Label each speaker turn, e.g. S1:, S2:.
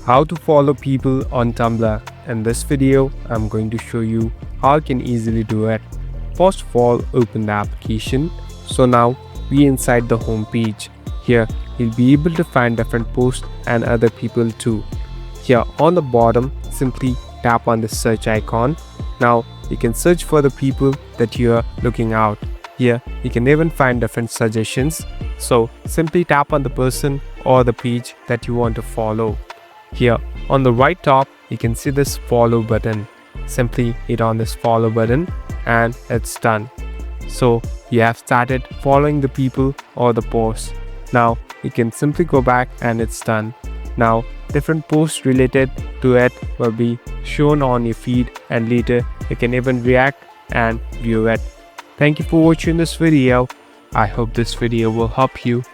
S1: How to follow people on Tumblr. In this video, I'm going to show you how you can easily do it. First of all, open the application. So now we inside the home page. Here, you'll be able to find different posts and other people too. Here on the bottom, simply tap on the search icon. Now you can search for the people that you are looking out. Here, you can even find different suggestions. So simply tap on the person or the page that you want to follow. Here on the right top, you can see this follow button. Simply hit on this follow button and it's done. So you have started following the people or the posts. Now you can simply go back and it's done. Now different posts related to it will be shown on your feed, and later you can even react and view it. Thank you for watching this video. I hope this video will help you.